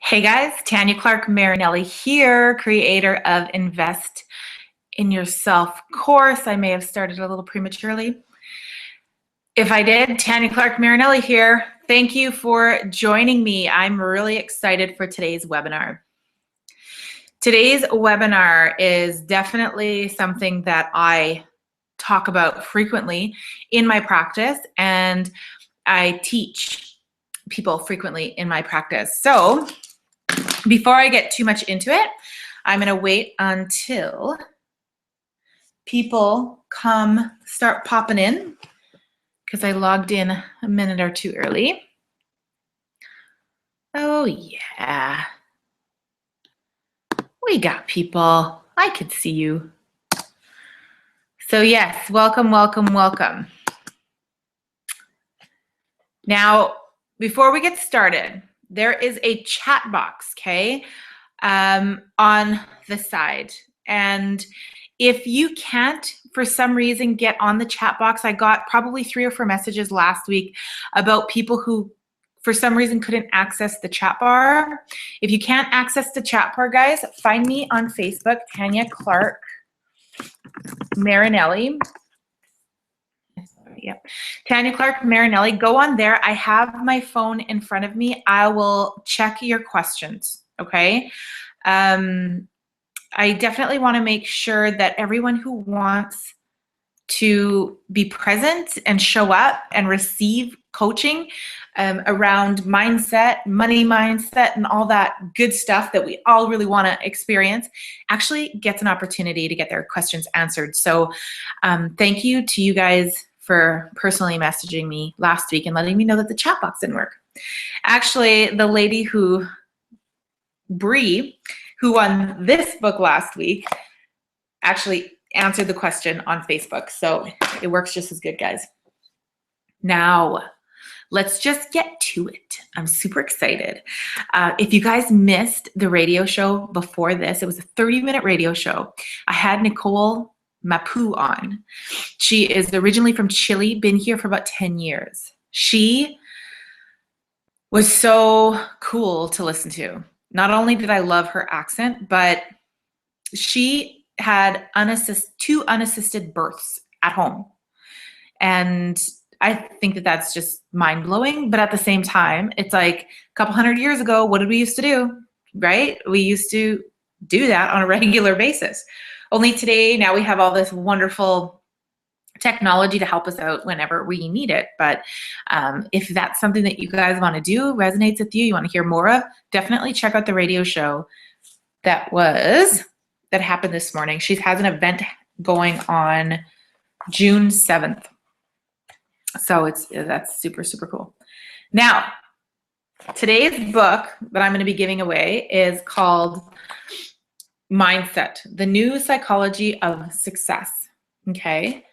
Hey guys, Tanya Clarke-Marinelli here, creator of Invest in Yourself course. I may have started a little prematurely. If I did, Tanya Clarke-Marinelli here. Thank you for joining me. I'm really excited for today's webinar. Today's webinar is definitely something that I talk about frequently in my practice, and I teach people frequently in my practice. So before I get too much into it, I'm going to wait until people start popping in, because I logged in a minute or two early. Oh yeah, we got people. I could see you. So yes, welcome, welcome, welcome. Now, before we get started, there is a chat box, okay, on the side. And if you can't, for some reason, get on the chat box, I got probably 3 or 4 messages last week about people who, for some reason, couldn't access the chat bar. If you can't access the chat bar, guys, find me on Facebook, Tanya Clarke-Marinelli. Yep. Tanya Clarke-Marinelli. Go on there. I have my phone in front of me. I will check your questions, okay? I definitely want to make sure that everyone who wants to be present and show up and receive coaching around mindset, money mindset, and all that good stuff that we all really want to experience actually gets an opportunity to get their questions answered. So thank you to you guys for personally messaging me last week and letting me know that the chat box didn't work. Actually, the lady Bree, who won this book last week, actually answered the question on Facebook. So it works just as good, guys. Now, let's just get to it. I'm super excited. If you guys missed the radio show before this, it was a 30-minute radio show. I had Nicole Mapu on. She is originally from Chile, been here for about 10 years. She was so cool to listen to. Not only did I love her accent, but she had 2 unassisted births at home. And I think that that's just mind-blowing. But at the same time, it's like a couple hundred years ago, what did we used to do, right? We used to do that on a regular basis. Only today, now we have all this wonderful technology to help us out whenever we need it. But if that's something that you guys want to do, resonates with you, you want to hear more of, definitely check out the radio show that happened this morning. She has an event going on June 7th. So that's super, super cool. Now, today's book that I'm going to be giving away is called Mindset, The New Psychology of Success. Okay.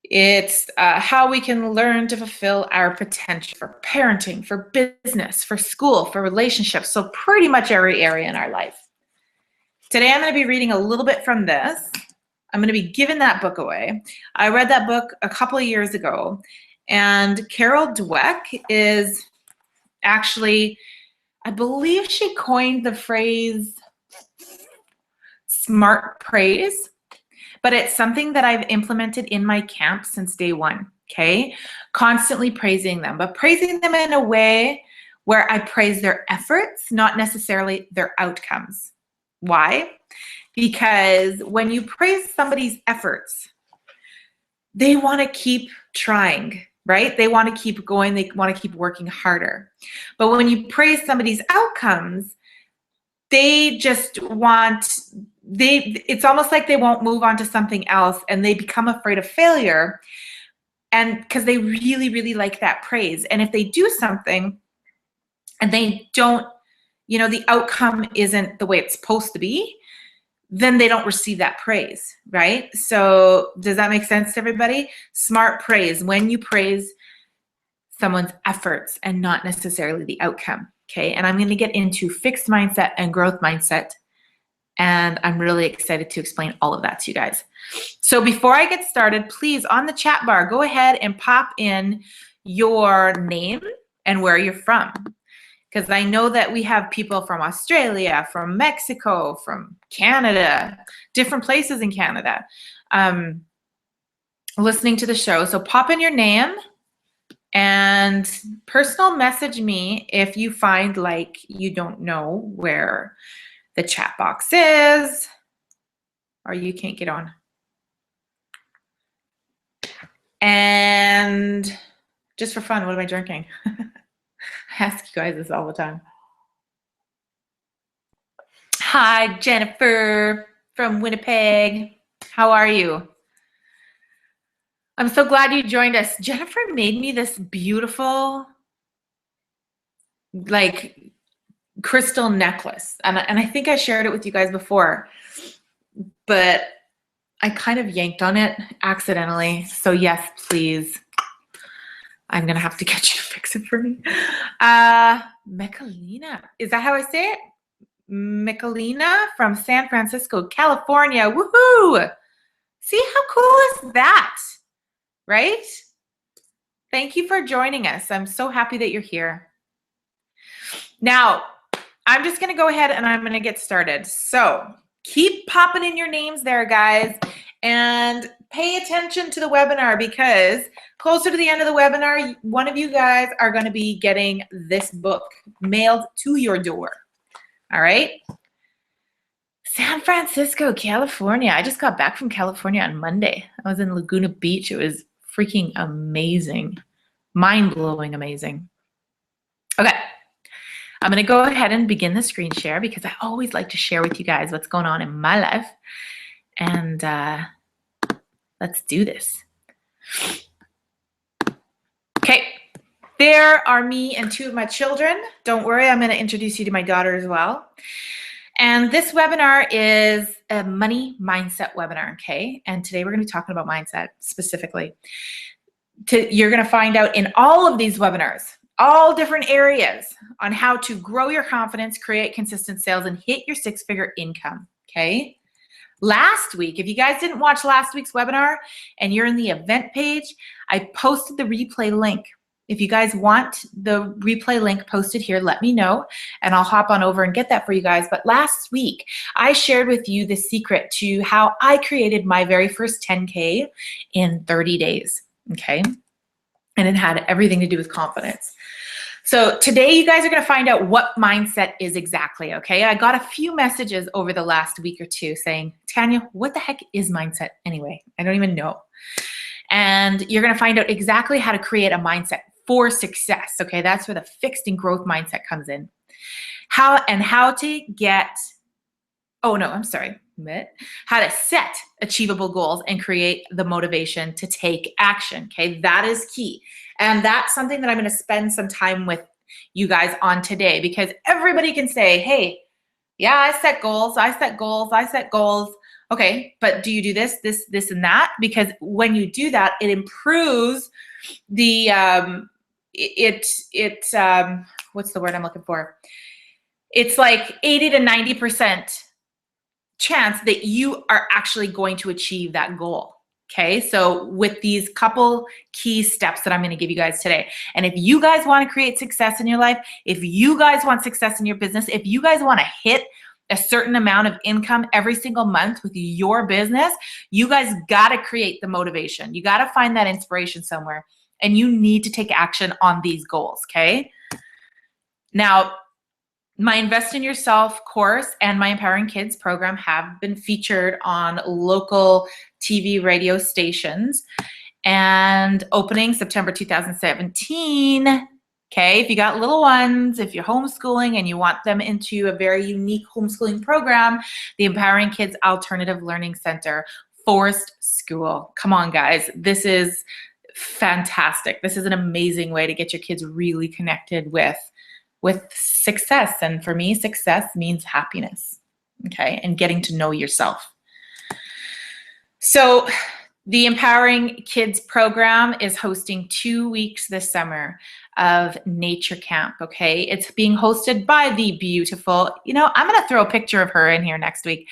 It's how we can learn to fulfill our potential for parenting, for business, for school, for relationships. So pretty much every area in our life. Today, I'm going to be reading a little bit from this. I'm going to be giving that book away. I read that book a couple of years ago, and Carol Dweck is actually, I believe she coined the phrase smart praise, but it's something that I've implemented in my camp since day one, okay? Constantly praising them, but praising them in a way where I praise their efforts, not necessarily their outcomes. Why? Because when you praise somebody's efforts, they want to keep trying, right? They want to keep going. They want to keep working harder. But when you praise somebody's outcomes, they just it's almost like they won't move on to something else, and they become afraid of failure, and because they really, really like that praise. And if they do something and they don't, the outcome isn't the way it's supposed to be, then they don't receive that praise, right? So does that make sense to everybody? Smart praise, when you praise someone's efforts and not necessarily the outcome, okay? And I'm going to get into fixed mindset and growth mindset, and I'm really excited to explain all of that to you guys. So before I get started, please, on the chat bar, go ahead and pop in your name and where you're from. because I know that we have people from Australia, from Mexico, from Canada, different places in Canada, listening to the show. So pop in your name and personal message me if you find like you don't know where the chat box is or you can't get on. And just for fun, what am I drinking? I ask you guys this all the time. Hi, Jennifer from Winnipeg. How are you? I'm so glad you joined us. Jennifer made me this beautiful, like, crystal necklace. And I think I shared it with you guys before, but I kind of yanked on it accidentally. So yes, please. I'm going to have to get you to fix it for me. Michelina. Is that how I say it? Michelina from San Francisco, California. Woohoo! See how cool is that? Right? Thank you for joining us. I'm so happy that you're here. Now, I'm just going to go ahead and I'm going to get started. So keep popping in your names there, guys, and pay attention to the webinar because closer to the end of the webinar, one of you guys are going to be getting this book mailed to your door. All right? San Francisco, California. I just got back from California on Monday. I was in Laguna Beach. It was freaking amazing. Mind-blowing amazing. Okay. I'm going to go ahead and begin the screen share because I always like to share with you guys what's going on in my life. And let's do this. Okay. There are me and two of my children. Don't worry, I'm going to introduce you to my daughter as well. And this webinar is a money mindset webinar, okay? And today we're going to be talking about mindset specifically. You're going to find out in all of these webinars, all different areas on how to grow your confidence, create consistent sales, and hit your six-figure income, okay? Last week, if you guys didn't watch last week's webinar and you're in the event page, I posted the replay link. If you guys want the replay link posted here, let me know and I'll hop on over and get that for you guys. But last week, I shared with you the secret to how I created my very first 10K in 30 days, okay? And it had everything to do with confidence. So today you guys are going to find out what mindset is exactly, okay? I got a few messages over the last week or two saying, Tanya, what the heck is mindset anyway? I don't even know. And you're going to find out exactly how to create a mindset for success, okay? That's where the fixed and growth mindset comes in. How to get, how to set achievable goals and create the motivation to take action, okay? That is key. And that's something that I'm going to spend some time with you guys on today because everybody can say, hey, yeah, I set goals, I set goals, I set goals. Okay, but do you do this, and that? Because when you do that, it improves the, what's the word I'm looking for? It's like 80 to 90% chance that you are actually going to achieve that goal. Okay, so with these couple key steps that I'm going to give you guys today. And if you guys want to create success in your life, if you guys want success in your business, if you guys want to hit a certain amount of income every single month with your business, you guys got to create the motivation. You got to find that inspiration somewhere and you need to take action on these goals, okay? Now, my Invest in Yourself course and my Empowering Kids program have been featured on local TV radio stations and opening September 2017. Okay, if you got little ones, if you're homeschooling and you want them into a very unique homeschooling program, the Empowering Kids Alternative Learning Center, Forest School. Come on, guys. This is fantastic. This is an amazing way to get your kids really connected with success. And for me, success means happiness, okay, and getting to know yourself. So the Empowering Kids program is hosting 2 weeks this summer. of Nature Camp, okay? It's being hosted by the beautiful, I'm going to throw a picture of her in here next week,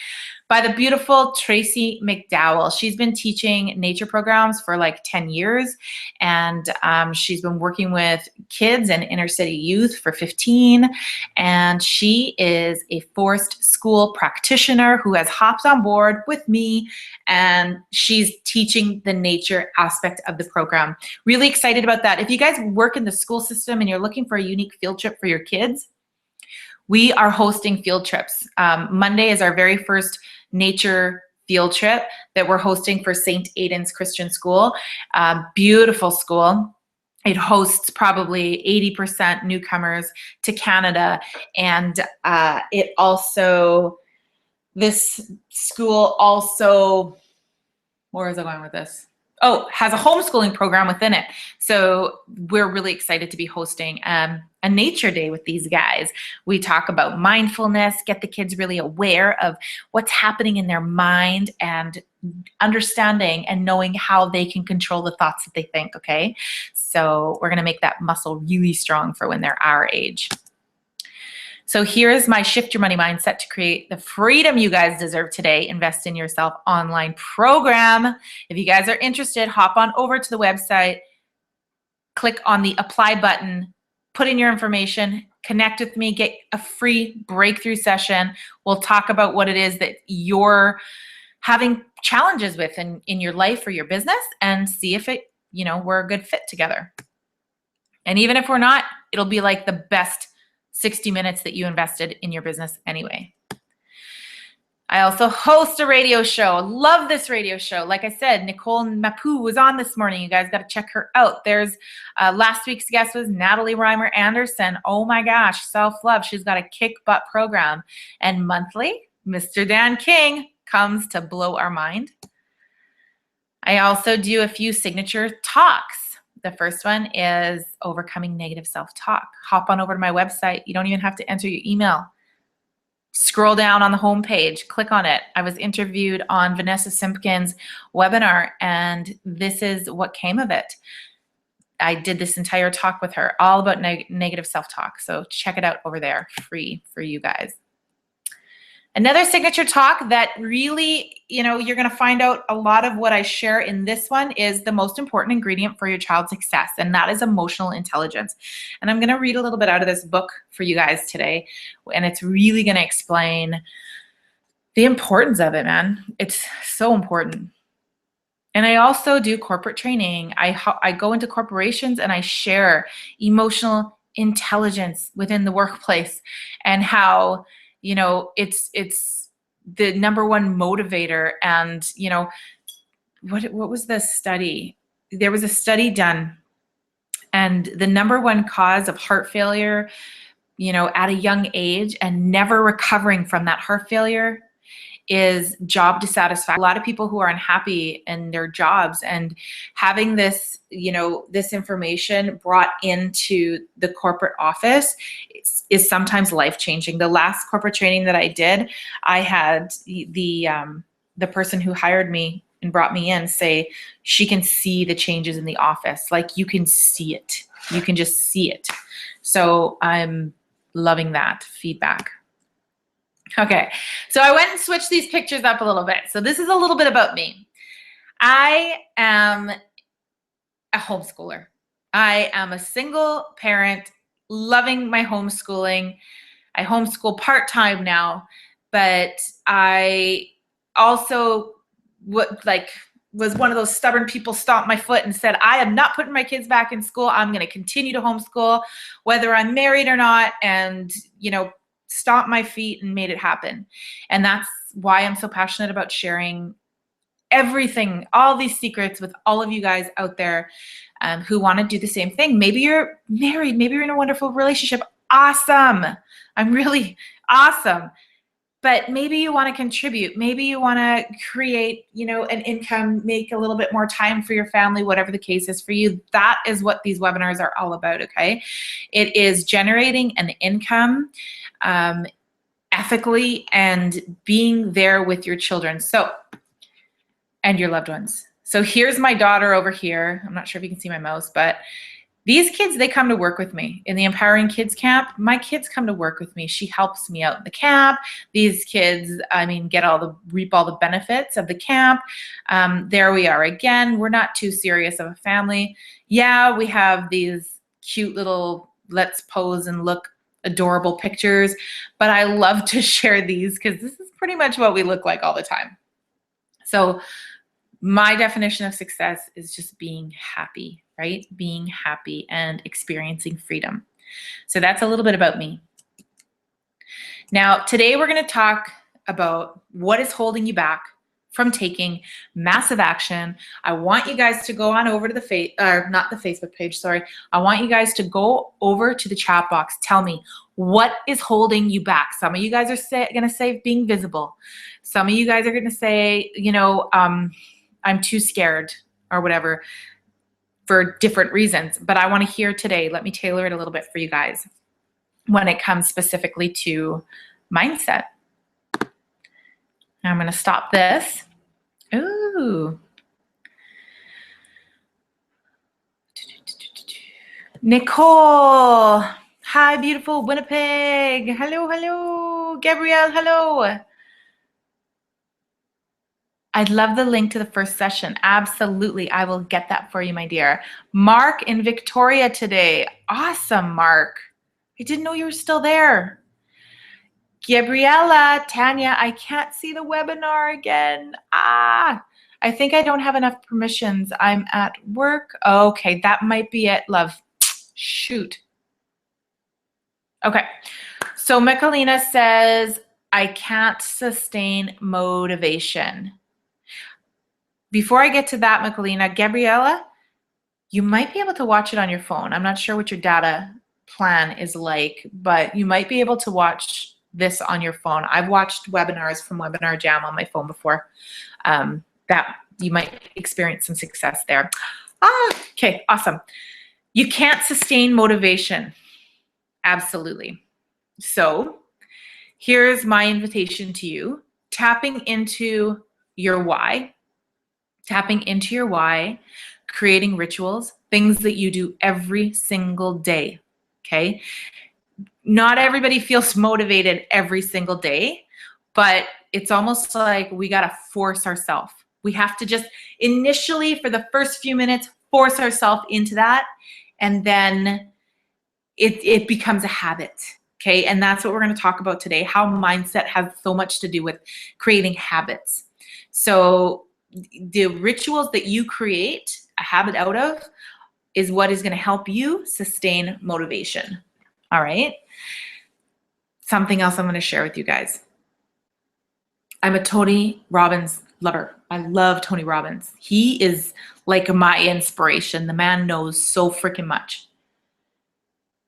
by the beautiful Tracy McDowell. She's been teaching nature programs for like 10 years, and she's been working with kids and inner city youth for 15, and she is a forest school practitioner who has hopped on board with me, and she's teaching the nature aspect of the program. Really excited about that. If you guys work in the school system and you're looking for a unique field trip for your kids, we are hosting field trips. Monday is our very first nature field trip that we're hosting for St. Aidan's Christian School. Beautiful school. It hosts probably 80% newcomers to Canada. And this school also, where is I going with this? Oh, has a homeschooling program within it. So we're really excited to be hosting a nature day with these guys. We talk about mindfulness, get the kids really aware of what's happening in their mind and understanding and knowing how they can control the thoughts that they think, okay? So we're gonna make that muscle really strong for when they're our age. So here's my Shift Your Money Mindset to create the freedom you guys deserve today. Invest in yourself online program. If you guys are interested, hop on over to the website, click on the apply button, put in your information, connect with me, get a free breakthrough session. We'll talk about what it is that you're having challenges with in your life or your business, and see if we're a good fit together. And even if we're not, it'll be like the best 60 minutes that you invested in your business anyway. I also host a radio show. Love this radio show. Like I said, Nicole Mapu was on this morning. You guys got to check her out. There's last week's guest was Natalie Reimer Anderson. Oh my gosh, self-love. She's got a kick butt program. And monthly, Mr. Dan King comes to blow our mind. I also do a few signature talks. The first one is overcoming negative self-talk. Hop on over to my website. You don't even have to enter your email. Scroll down on the homepage, click on it. I was interviewed on Vanessa Simpkins' webinar, and this is what came of it. I did this entire talk with her, all about negative self-talk. So check it out over there, free for you guys. Another signature talk that really, you're going to find out a lot of what I share in this one is the most important ingredient for your child's success, and that is emotional intelligence. And I'm going to read a little bit out of this book for you guys today, and it's really going to explain the importance of it, man. It's so important. And I also do corporate training. I go into corporations and I share emotional intelligence within the workplace, and how it's the number one motivator. And what was the study? There was a study done, and the number one cause of heart failure, at a young age and never recovering from that heart failure, is job dissatisfaction. A lot of people who are unhappy in their jobs, and having this, this information brought into the corporate office is sometimes life-changing. The last corporate training that I did, I had the person who hired me and brought me in say she can see the changes in the office. Like, you can see it. You can just see it. So I'm loving that feedback. Okay, so I went and switched these pictures up a little bit. So this is a little bit about me. I am a homeschooler. I am a single parent loving my homeschooling. I homeschool part-time now, but I also was one of those stubborn people, stomped my foot and said, I am not putting my kids back in school. I'm going to continue to homeschool whether I'm married or not, and stomped my feet and made it happen. And that's why I'm so passionate about sharing everything, all these secrets with all of you guys out there who want to do the same thing. Maybe you're married, maybe you're in a wonderful relationship. Awesome. I'm really awesome. But maybe you want to contribute. Maybe you want to create, an income, make a little bit more time for your family, whatever the case is for you. That is what these webinars are all about, okay? It is generating an income ethically and being there with your children and your loved ones. So here's my daughter over here. I'm not sure if you can see my mouse, but These kids, they come to work with me. In the Empowering Kids Camp, my kids come to work with me. She helps me out in the camp. These kids, reap all the benefits of the camp. There we are again. We're not too serious of a family. Yeah, we have these cute little let's pose and look adorable pictures, but I love to share these because this is pretty much what we look like all the time. So my definition of success is just being happy, right? Being happy and experiencing freedom. So that's a little bit about me. Now, today we're going to talk about what is holding you back from taking massive action. I want you guys to go on over to the Facebook page, sorry. I want you guys to go over to the chat box. Tell me, what is holding you back? Some of you guys are going to say being visible. Some of you guys are going to say, I'm too scared or whatever for different reasons. But I want to hear today, let me tailor it a little bit for you guys when it comes specifically to mindset. Now I'm going to stop this. Ooh. Nicole. Hi, beautiful Winnipeg. Hello, hello. Gabrielle, hello. I'd love the link to the first session. Absolutely. I will get that for you, my dear. Mark in Victoria today. Awesome, Mark. I didn't know you were still there. Gabriella, Tanya, I can't see the webinar again. I think I don't have enough permissions. I'm at work. Okay, that might be it, love. Shoot. Okay, so Michelina says, I can't sustain motivation. Before I get to that, Michelina, Gabriella, you might be able to watch it on your phone. I'm not sure what your data plan is like, but you might be able to watch this on your phone. I've watched webinars from Webinar Jam on my phone before. That you might experience some success there. Okay, awesome. You can't sustain motivation. Absolutely. So here's my invitation to you, tapping into your why. Tapping into your why, creating rituals, things that you do every single day, okay? Not everybody feels motivated every single day, but it's almost like we gotta force ourselves. We have to just initially, for the first few minutes, force ourselves into that, and then it becomes a habit, okay? And that's what we're gonna talk about today, how mindset has so much to do with creating habits. So the rituals that you create a habit out of is what is going to help you sustain motivation. All right. Something else I'm going to share with you guys. I'm a Tony Robbins lover. I love Tony Robbins. He is like my inspiration. The man knows so freaking much.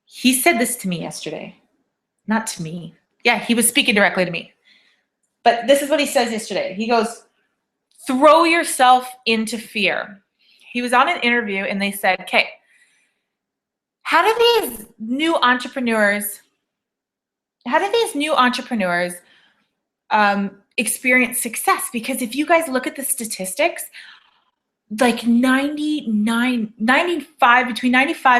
He said this to me yesterday. Not to me. Yeah, he was speaking directly to me. But this is what he says yesterday. He goes, throw yourself into fear. He was on an interview and they said, okay, how do these new entrepreneurs experience success? Because if you guys look at the statistics, like between 95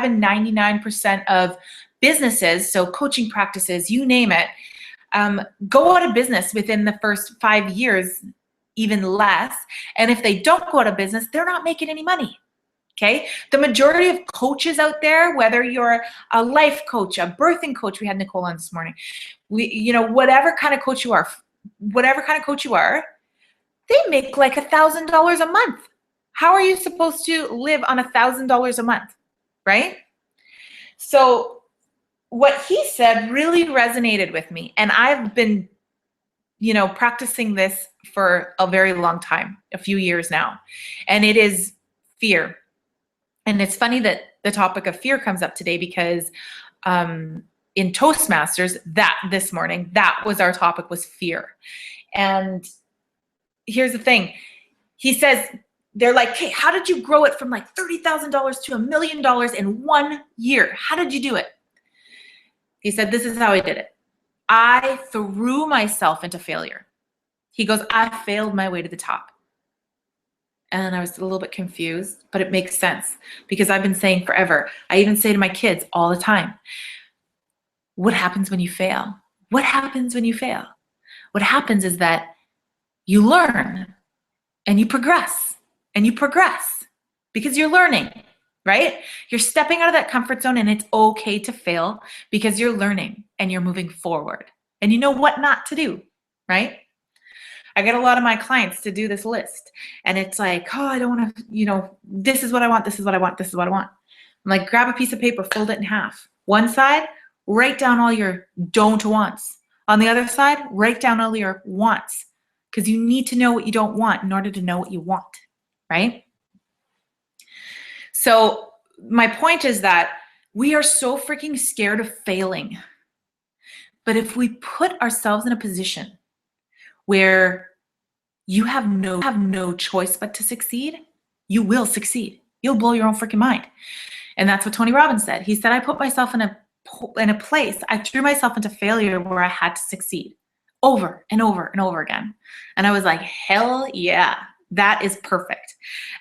and 99% of businesses, so coaching practices, you name it, go out of business within the first 5 years, even less. And if they don't go out of business, they're not making any money. Okay. The majority of coaches out there, whether you're a life coach, a birthing coach, we had Nicole on this morning, whatever kind of coach you are, they make like $1,000 a month. How are you supposed to live on $1,000 a month? Right? So what he said really resonated with me. And I've been practicing this for a very long time, a few years now, and it is fear. And it's funny that the topic of fear comes up today because in Toastmasters this morning, that was our topic, was fear. And here's the thing. He says, they're like, hey, how did you grow it from like $30,000 to $1 million in 1 year? How did you do it? He said, this is how I did it. I threw myself into failure. He goes, I failed my way to the top. And I was a little bit confused, but it makes sense because I've been saying forever. I even say to my kids all the time, what happens when you fail? What happens when you fail? What happens is that you learn and you progress because you're learning, right? You're stepping out of that comfort zone, and it's okay to fail because you're learning and you're moving forward and you know what not to do, right? I get a lot of my clients to do this list, and it's like, oh, I don't want to, this is what I want, this is what I want, this is what I want. I'm like, grab a piece of paper, fold it in half. One side, write down all your don't wants. On the other side, write down all your wants, because you need to know what you don't want in order to know what you want, right? So my point is that we are so freaking scared of failing. But if we put ourselves in a position where you have no choice but to succeed, you will succeed. You'll blow your own freaking mind. And that's what Tony Robbins said. He said, I put myself in a place, I threw myself into failure where I had to succeed over and over and over again. And I was like, hell yeah, that is perfect.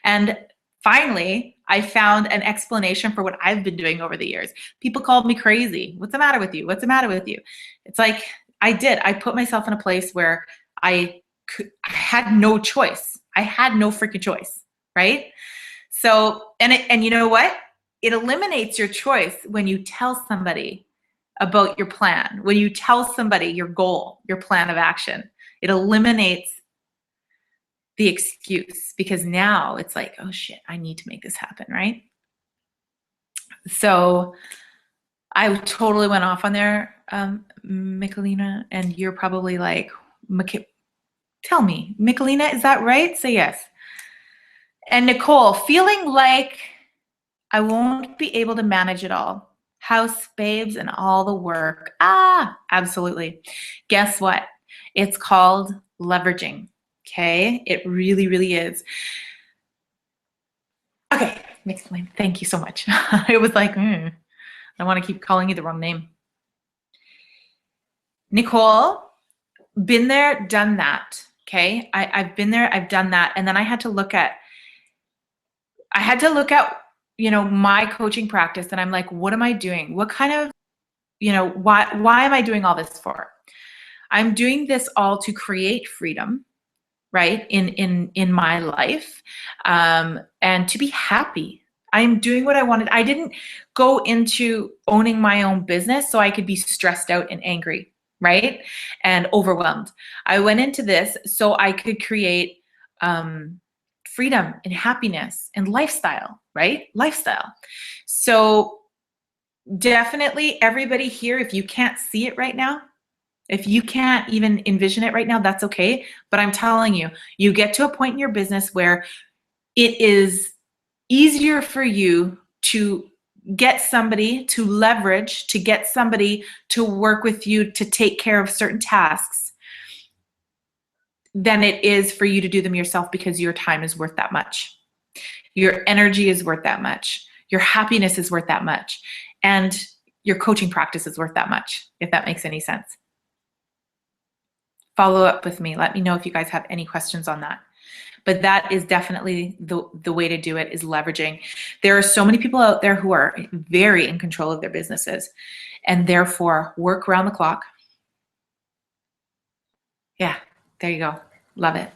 And finally, I found an explanation for what I've been doing over the years. People called me crazy. What's the matter with you? What's the matter with you? It's like, I put myself in a place where I had no choice. I had no freaking choice, right? So, and you know what? It eliminates your choice when you tell somebody about your plan, when you tell somebody your goal, your plan of action. It eliminates the excuse, because now it's like, oh shit, I need to make this happen, right? So I totally went off on there, Michelina, and you're probably like, tell me, Michelina, is that right? Say yes. And Nicole, feeling like I won't be able to manage it all. House, babes, and all the work. Absolutely. Guess what? It's called leveraging. Okay? It really, really is. Okay, Michelina, thank you so much. It was like, I want to keep calling you the wrong name. Nicole, been there, done that. Okay? I've been there, I've done that. And then I had to look at my coaching practice, and I'm like, what am I doing? What kind of, why am I doing all this for? I'm doing this all to create freedom, right? In my life, and to be happy. I'm doing what I wanted. I didn't go into owning my own business so I could be stressed out and angry, right? And overwhelmed. I went into this so I could create, freedom and happiness and lifestyle, right? Lifestyle. So definitely everybody here, if you can't see it right now, if you can't even envision it right now, that's okay. But I'm telling you, you get to a point in your business where it is easier for you to get somebody to leverage, to get somebody to work with you to take care of certain tasks than it is for you to do them yourself, because your time is worth that much. Your energy is worth that much. Your happiness is worth that much. And your coaching practice is worth that much, if that makes any sense. Follow up with me. Let me know if you guys have any questions on that. But that is definitely the way to do it, is leveraging. There are so many people out there who are very in control of their businesses and therefore work around the clock. Yeah, there you go. Love it.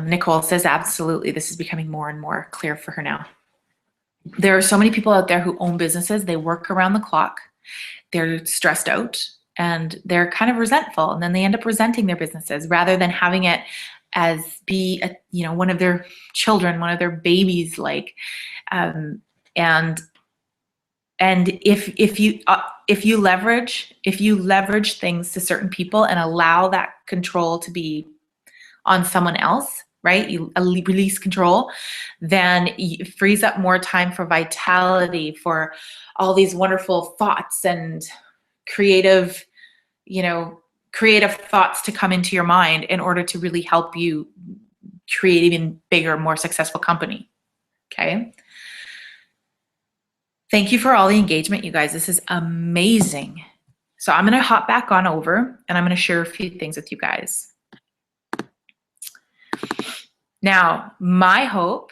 Nicole says, absolutely. This is becoming more and more clear for her now. There are so many people out there who own businesses. They work around the clock. They're stressed out and they're kind of resentful. And then they end up resenting their businesses rather than having it as be one of their children, one of their babies, and if you leverage things to certain people and allow that control to be on someone else, right? You release control, then it frees up more time for vitality, for all these wonderful thoughts and creative thoughts to come into your mind in order to really help you create even bigger, more successful company. Okay. Thank you for all the engagement, you guys. This is amazing. So I'm going to hop back on over and I'm going to share a few things with you guys. Now, my hope,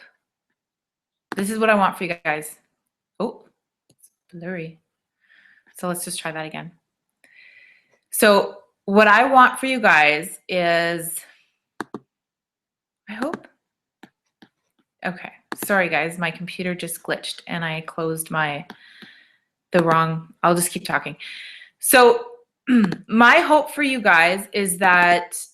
this is what I want for you guys. Oh, it's blurry. So let's just try that again. So what I want for you guys is, I hope. Okay, sorry guys, my computer just glitched and I closed I'll just keep talking. So my hope for you guys is that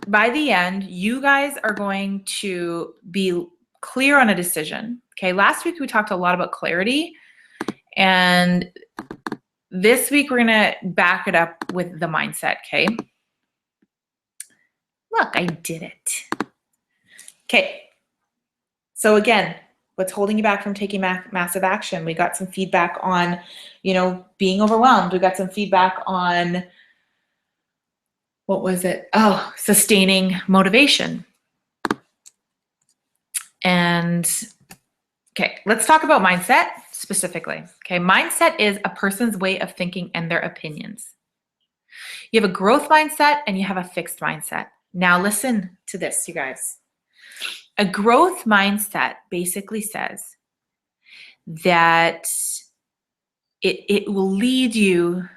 by the end, you guys are going to be clear on a decision. Okay, last week we talked a lot about clarity, and this week we're gonna back it up with the mindset, okay? Look, I did it. Okay, so again, what's holding you back from taking massive action? We got some feedback on, being overwhelmed. We got some feedback on, what was it? Oh, sustaining motivation. And okay, let's talk about mindset specifically. Okay, mindset is a person's way of thinking and their opinions. You have a growth mindset and you have a fixed mindset. Now listen to this, you guys. A growth mindset basically says that it will lead you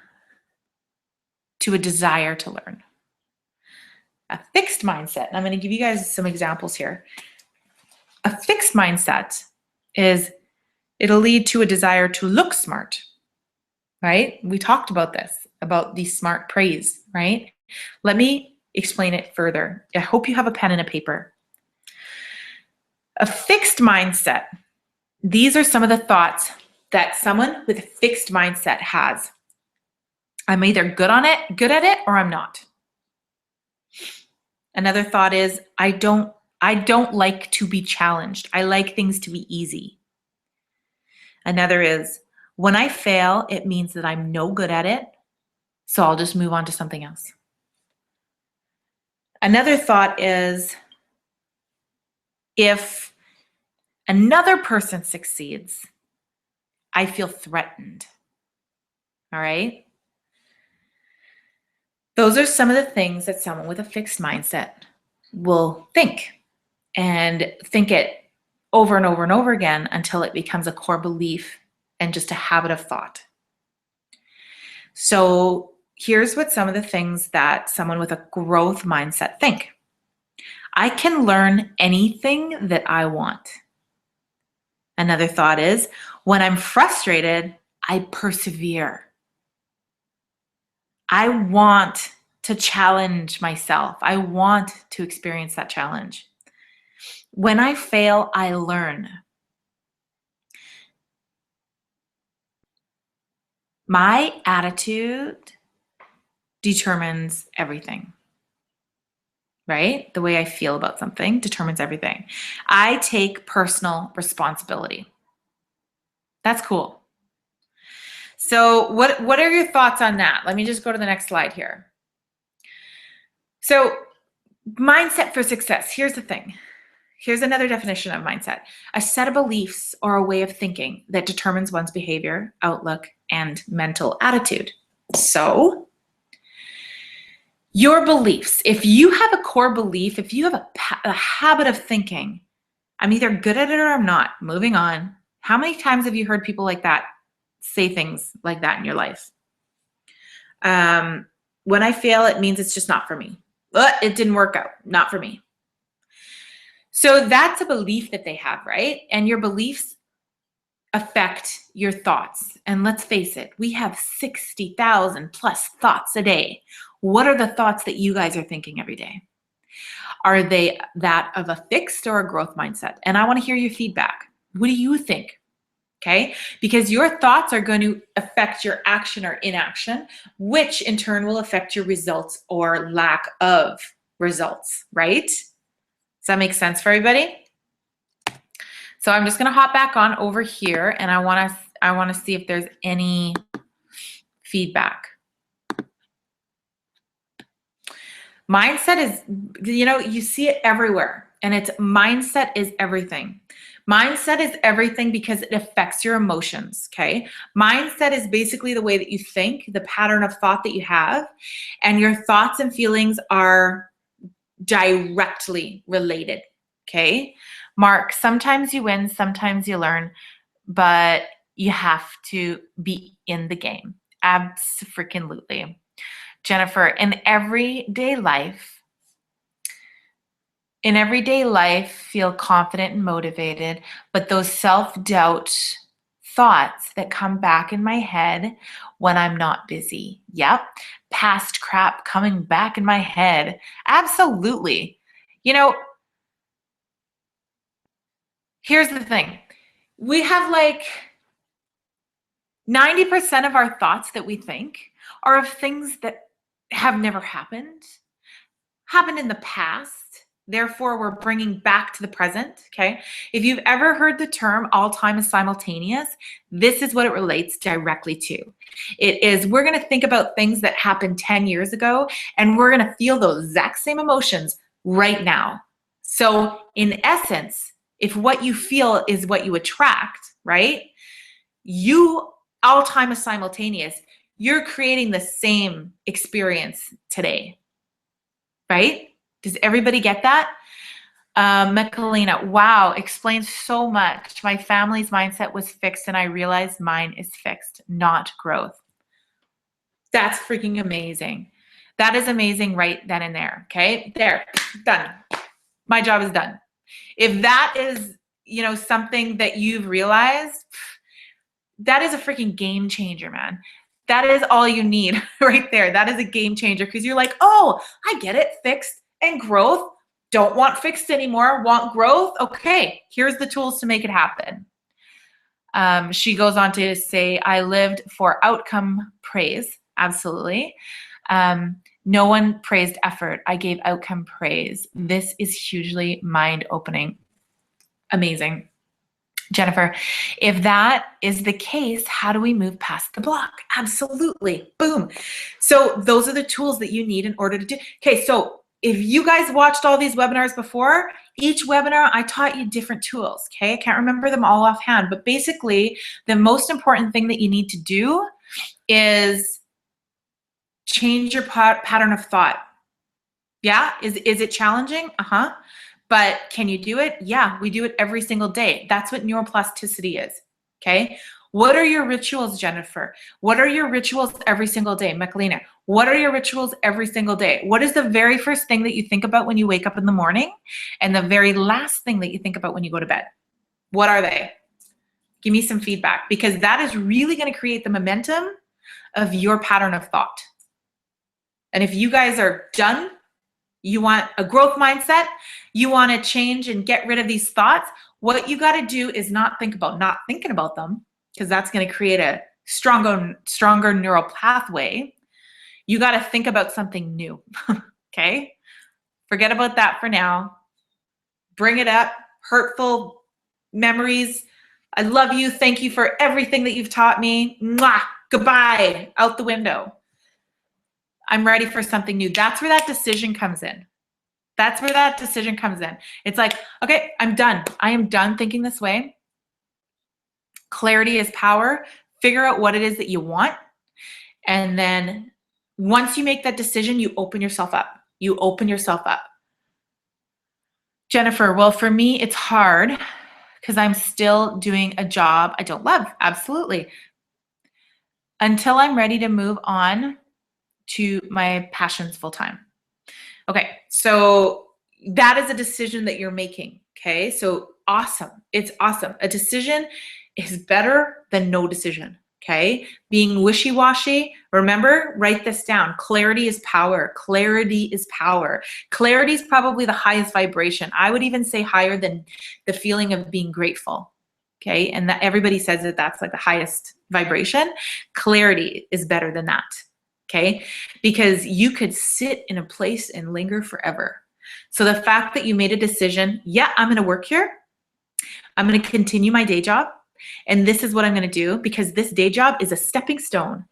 to a desire to learn. A fixed mindset, and I'm going to give you guys some examples here. A fixed mindset is it'll lead to a desire to look smart, right? We talked about this, about the smart praise, right? Let me explain it further. I hope you have a pen and a paper. A fixed mindset, these are some of the thoughts that someone with a fixed mindset has. I'm either good at it, or I'm not. Another thought is, I don't like to be challenged. I like things to be easy. Another is, when I fail, it means that I'm no good at it, so I'll just move on to something else. Another thought is, if another person succeeds, I feel threatened. All right? Those are some of the things that someone with a fixed mindset will think, and think it over and over and over again until it becomes a core belief and just a habit of thought. So here's what some of the things that someone with a growth mindset think. I can learn anything that I want. Another thought is, when I'm frustrated, I persevere. I want to challenge myself. I want to experience that challenge. When I fail, I learn. My attitude determines everything, right? The way I feel about something determines everything. I take personal responsibility. That's cool. So what are your thoughts on that? Let me just go to the next slide here. So mindset for success. Here's the thing. Here's another definition of mindset. A set of beliefs or a way of thinking that determines one's behavior, outlook, and mental attitude. So your beliefs, if you have a core belief, if you have a habit of thinking, I'm either good at it or I'm not, moving on. How many times have you heard people like that say things like that in your life? When I fail, it means it's just not for me. It didn't work out, not for me. So that's a belief that they have, right? And your beliefs affect your thoughts. And let's face it, we have 60,000 plus thoughts a day. What are the thoughts that you guys are thinking every day? Are they that of a fixed or a growth mindset? And I want to hear your feedback. What do you think? Okay, because your thoughts are going to affect your action or inaction, which in turn will affect your results or lack of results, right? Does that make sense for everybody? So I'm just going to hop back on over here, and I want to see if there's any feedback. Mindset is, you see it everywhere, and it's mindset is everything. Mindset is everything because it affects your emotions, okay? Mindset is basically the way that you think, the pattern of thought that you have, and your thoughts and feelings are directly related. Okay. Mark, sometimes you win, sometimes you learn, but you have to be in the game. Abso-freaking-lutely. Jennifer, in everyday life, feel confident and motivated, but those self-doubt thoughts that come back in my head when I'm not busy. Yep. Past crap coming back in my head. Absolutely. You know, here's the thing. We have like 90% of our thoughts that we think are of things that have never happened in the past. Therefore, we're bringing back to the present, okay? If you've ever heard the term all time is simultaneous, this is what it relates directly to. It is, we're gonna think about things that happened 10 years ago, and we're gonna feel those exact same emotions right now. So in essence, if what you feel is what you attract, right? All time is simultaneous. You're creating the same experience today, right? Does everybody get that? Michelina, wow, explains so much. My family's mindset was fixed and I realized mine is fixed, not growth. That's freaking amazing. That is amazing right then and there, okay? There, done. My job is done. If that is, you know, something that you've realized, that is a freaking game changer, man. That is all you need right there. That is a game changer because you're like, oh, I get it, fixed and growth. Don't want fixed anymore, want growth. Okay, here's the tools to make it happen. She goes on to say, I lived for outcome praise. Absolutely. No one praised effort. I gave outcome praise. This is hugely mind-opening. Amazing. Jennifer, if that is the case, how do we move past the block? Absolutely. Boom. So those are the tools that you need in order to do. Okay, so if you guys watched all these webinars before, each webinar I taught you different tools, okay? I can't remember them all offhand, but basically the most important thing that you need to do is change your pattern of thought. Yeah, is it challenging? Uh-huh. But can you do it? Yeah, we do it every single day. That's what neuroplasticity is, okay? What are your rituals, Jennifer? What are your rituals every single day? Michelina, what are your rituals every single day? What is the very first thing that you think about when you wake up in the morning and the very last thing that you think about when you go to bed? What are they? Give me some feedback because that is really going to create the momentum of your pattern of thought. And if you guys are done, you want a growth mindset, you want to change and get rid of these thoughts, what you got to do is not thinking about them, because that's going to create a stronger neural pathway. You got to think about something new, okay? Forget about that for now. Bring it up, hurtful memories. I love you. Thank you for everything that you've taught me. Mwah! Goodbye, out the window. I'm ready for something new. That's where that decision comes in. That's where that decision comes in. It's like, okay, I'm done. I am done thinking this way. Clarity is power. Figure out what it is that you want. And then once you make that decision, you open yourself up. You open yourself up. Jennifer, well, for me, it's hard because I'm still doing a job I don't love. Absolutely. Until I'm ready to move on to my passions full time. Okay, so that is a decision that you're making, okay? So awesome, it's awesome. A decision is better than no decision, okay? Being wishy-washy, remember, write this down. Clarity is power, clarity is power. Clarity is probably the highest vibration. I would even say higher than the feeling of being grateful, okay? And that everybody says that that's like the highest vibration. Clarity is better than that. Okay, because you could sit in a place and linger forever. So the fact that you made a decision, yeah, I'm going to work here. I'm going to continue my day job. And this is what I'm going to do because this day job is a stepping stone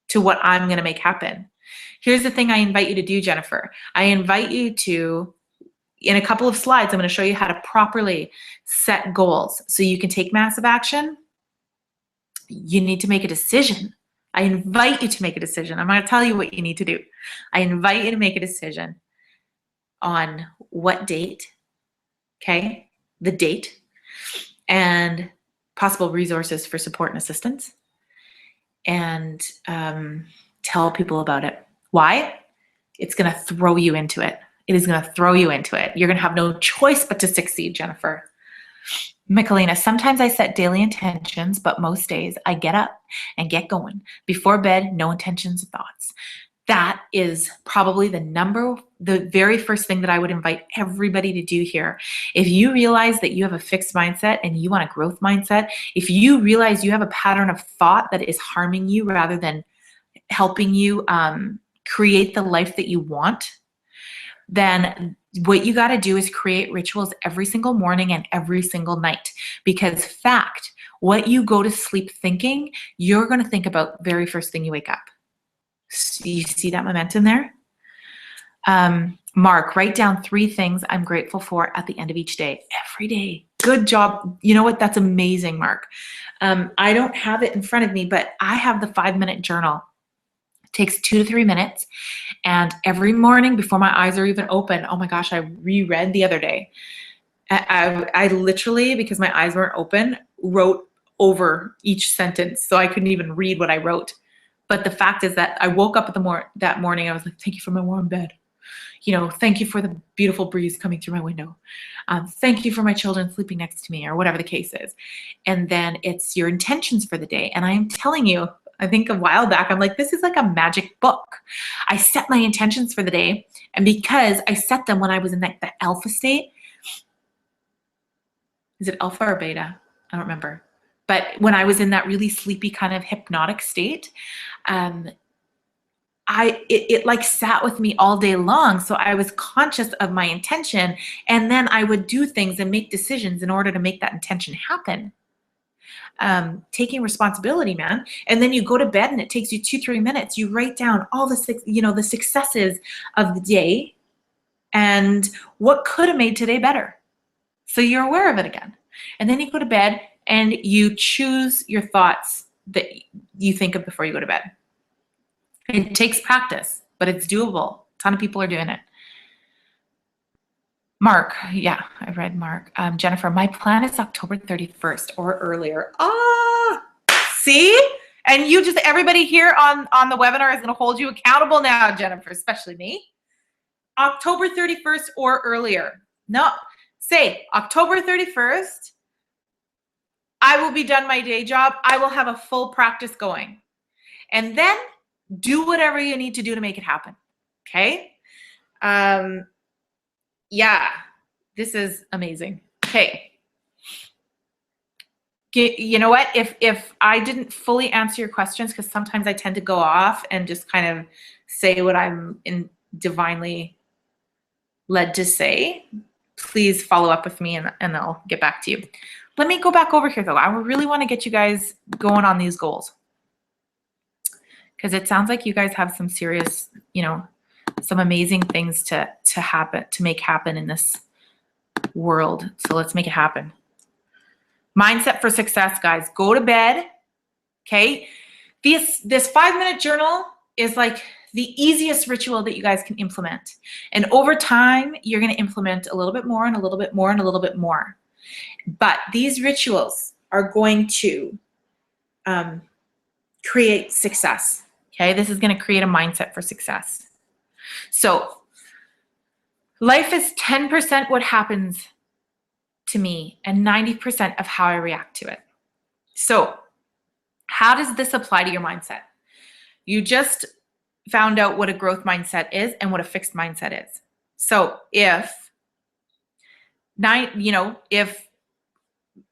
to what I'm going to make happen. Here's the thing I invite you to do, Jennifer. I invite you to, in a couple of slides, I'm going to show you how to properly set goals so you can take massive action. You need to make a decision. I invite you to make a decision. I'm going to tell you what you need to do. I invite you to make a decision. on what date, okay, the date, and possible resources for support and assistance, and tell people about it. Why? It's going to throw you into it. It is going to throw you into it. You're going to have no choice but to succeed, Jennifer. Michelina, sometimes I set daily intentions, but most days I get up and get going. Before bed, no intentions or thoughts. That is probably the very first thing that I would invite everybody to do here. If you realize that you have a fixed mindset and you want a growth mindset, if you realize you have a pattern of thought that is harming you rather than helping you create the life that you want, then what you got to do is create rituals every single morning and every single night. Because fact, what you go to sleep thinking, you're going to think about very first thing you wake up. So you see that momentum there? Mark, write down 3 things I'm grateful for at the end of each day. Every day. Good job. You know what? That's amazing, Mark. I don't have it in front of me, but I have the 5-minute journal. It takes 2 to 3 minutes. And every morning before my eyes are even open, oh my gosh, I reread the other day. I literally, because my eyes weren't open, wrote over each sentence. So I couldn't even read what I wrote. But the fact is that I woke up that morning, I was like, thank you for my warm bed. Thank you for the beautiful breeze coming through my window. Thank you for my children sleeping next to me, or whatever the case is. And then it's your intentions for the day. And I am telling you, I think a while back, I'm like, this is like a magic book. I set my intentions for the day. And because I set them when I was in that alpha state, is it alpha or beta? I don't remember. But when I was in that really sleepy kind of hypnotic state, it like sat with me all day long. So I was conscious of my intention, and then I would do things and make decisions in order to make that intention happen. Taking responsibility, man. And then you go to bed and it takes you 2-3 minutes. You write down all the successes of the day and what could have made today better. So you're aware of it again. And then you go to bed and you choose your thoughts that you think of before you go to bed. It takes practice, but it's doable. A ton of people are doing it. Mark, yeah, I read Mark. Jennifer, my plan is October 31st or earlier. See? And everybody here on the webinar is going to hold you accountable now, Jennifer, especially me. October 31st or earlier. No, say October 31st, I will be done my day job. I will have a full practice going. And then do whatever you need to do to make it happen. Okay? Yeah, this is amazing. Okay. You know what? If I didn't fully answer your questions, because sometimes I tend to go off and just kind of say what I'm divinely led to say, please follow up with me and I'll get back to you. Let me go back over here though. I really want to get you guys going on these goals, because it sounds like you guys have some serious, some amazing things to make happen in this world. So let's make it happen. Mindset for success, guys. Go to bed. Okay. This 5-minute journal is like the easiest ritual that you guys can implement. And over time, you're going to implement a little bit more and a little bit more and a little bit more. But these rituals are going to create success. Okay. This is going to create a mindset for success. So life is 10% what happens to me and 90% of how I react to it. So how does this apply to your mindset? You just found out what a growth mindset is and what a fixed mindset is. So if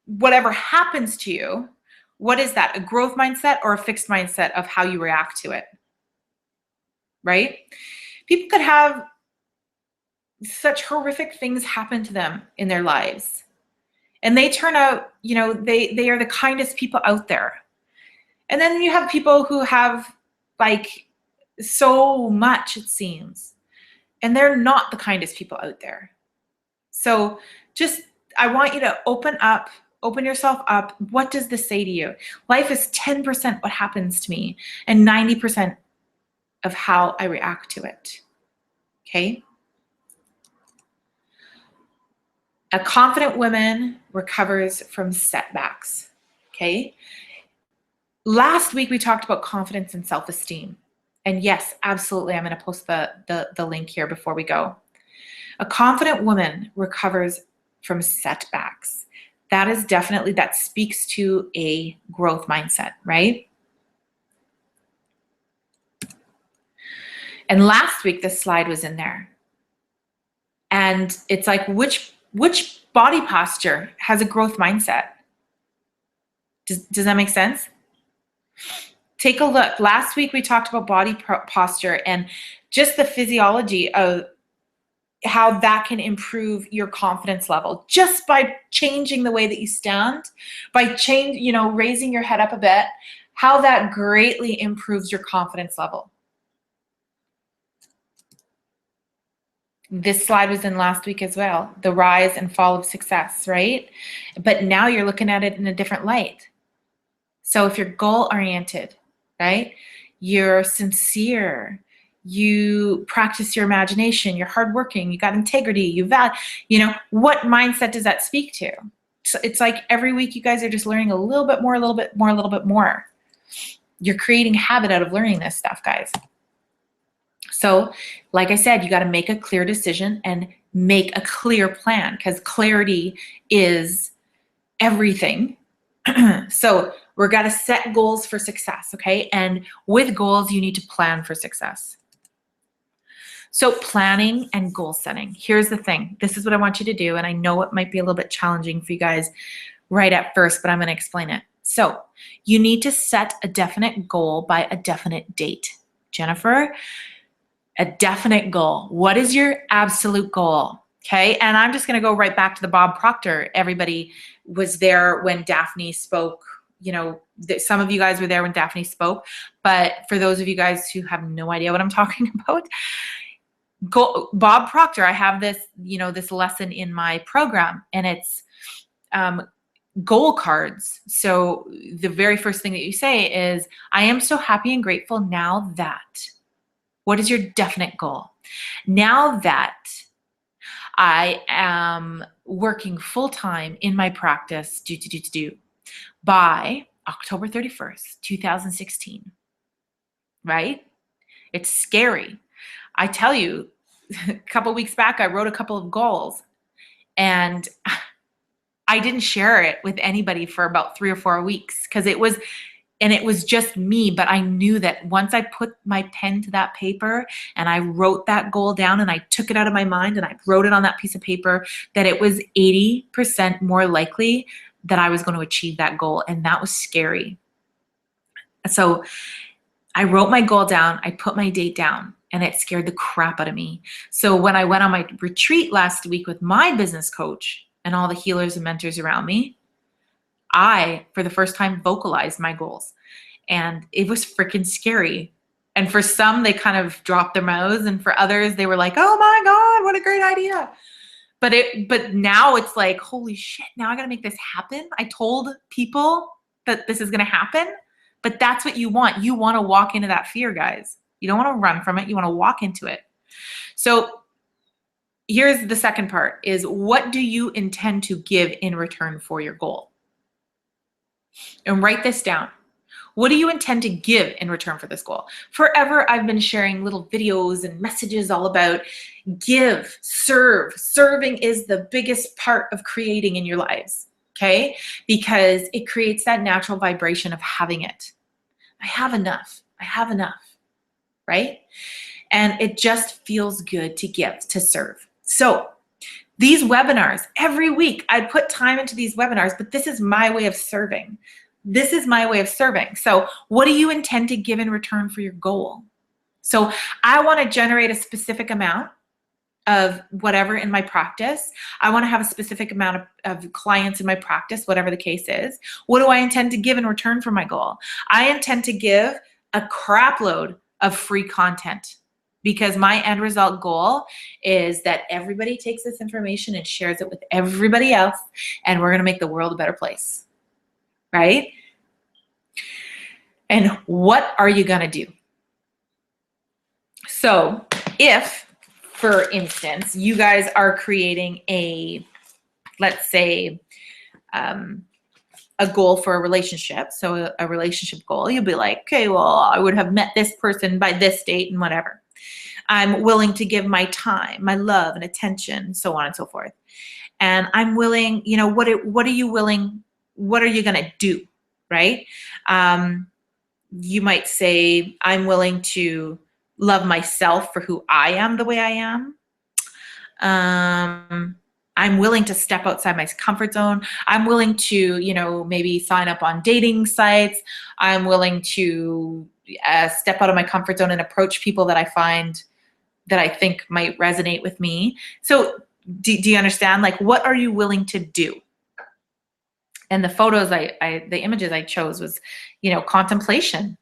whatever happens to you, what is that? A growth mindset or a fixed mindset of how you react to it? Right? People could have such horrific things happen to them in their lives, and they turn out, they are the kindest people out there. And then you have people who have like so much, it seems, and they're not the kindest people out there. So I want you to open yourself up. What does this say to you? Life is 10% what happens to me and 90% of how I react to it. Okay? A confident woman recovers from setbacks, okay? Last week, we talked about confidence and self-esteem. And yes, absolutely, I'm going to post the link here before we go. A confident woman recovers from setbacks. That is definitely, that speaks to a growth mindset, right? And last week, this slide was in there. And it's like, which body posture has a growth mindset? Does that make sense? Take a look. Last week, we talked about body posture and just the physiology of how that can improve your confidence level just by changing the way that you stand, by raising your head up a bit, how that greatly improves your confidence level. This slide was in last week as well, the rise and fall of success, right? But now you're looking at it in a different light. So if you're goal-oriented, right? You're sincere, you practice your imagination, you're hardworking, you got integrity, what mindset does that speak to? So it's like every week you guys are just learning a little bit more, a little bit more, a little bit more. You're creating habit out of learning this stuff, guys. So like I said, you got to make a clear decision and make a clear plan, because clarity is everything. So we're got to set goals for success, okay? And with goals, you need to plan for success. So planning and goal setting. Here's the thing. This is what I want you to do, and I know it might be a little bit challenging for you guys right at first, but I'm going to explain it. So you need to set a definite goal by a definite date. Jennifer, a definite goal. What is your absolute goal? Okay, and I'm just going to go right back to the Bob Proctor. Everybody was there when Daphne spoke. Some of you guys were there when Daphne spoke, but for those of you guys who have no idea what I'm talking about, Bob Proctor, I have this, this lesson in my program, and it's goal cards. So the very first thing that you say is, I am so happy and grateful now that. What is your definite goal? Now that I am working full-time in my practice by October 31st, 2016, right? It's scary. I tell you, a couple weeks back, I wrote a couple of goals, and I didn't share it with anybody for about 3 or 4 weeks because it was just me. But I knew that once I put my pen to that paper and I wrote that goal down and I took it out of my mind and I wrote it on that piece of paper, that it was 80% more likely that I was going to achieve that goal. And that was scary. So I wrote my goal down, I put my date down, and it scared the crap out of me. So when I went on my retreat last week with my business coach and all the healers and mentors around me, I, for the first time, vocalized my goals, and it was freaking scary. And for some, they kind of dropped their mouths, and for others, they were like, "Oh my God, what a great idea." But now it's like, holy shit, now I got to make this happen. I told people that this is going to happen, but that's what you want. You want to walk into that fear, guys. You don't want to run from it. You want to walk into it. So here's the second part is, what do you intend to give in return for your goal? And write this down. What do you intend to give in return for this goal? Forever, I've been sharing little videos and messages all about give, serve. Serving is the biggest part of creating in your lives, okay? Because it creates that natural vibration of having it. I have enough. I have enough, right? And it just feels good to give, to serve. So these webinars, every week, I put time into these webinars, but this is my way of serving. This is my way of serving. So what do you intend to give in return for your goal? So I want to generate a specific amount of whatever in my practice. I want to have a specific amount of clients in my practice, whatever the case is. What do I intend to give in return for my goal? I intend to give a crap load of free content, because my end result goal is that everybody takes this information and shares it with everybody else, and we're going to make the world a better place, right? And what are you going to do? So if, for instance, you guys are creating a let's say, a goal for a relationship. So a relationship goal, you'll be like, okay, well, I would have met this person by this date and whatever. I'm willing to give my time, my love and attention, so on and so forth. And I'm willing, you know, what are you willing, what are you going to do, right? You might say, I'm willing to love myself for who I am, the way I am. I'm willing to step outside my comfort zone. I'm willing to, you know, maybe sign up on dating sites. I'm willing to step out of my comfort zone and approach people that I find that I think might resonate with me. So do you understand? Like, what are you willing to do? And the photos the images I chose was, you know, contemplation,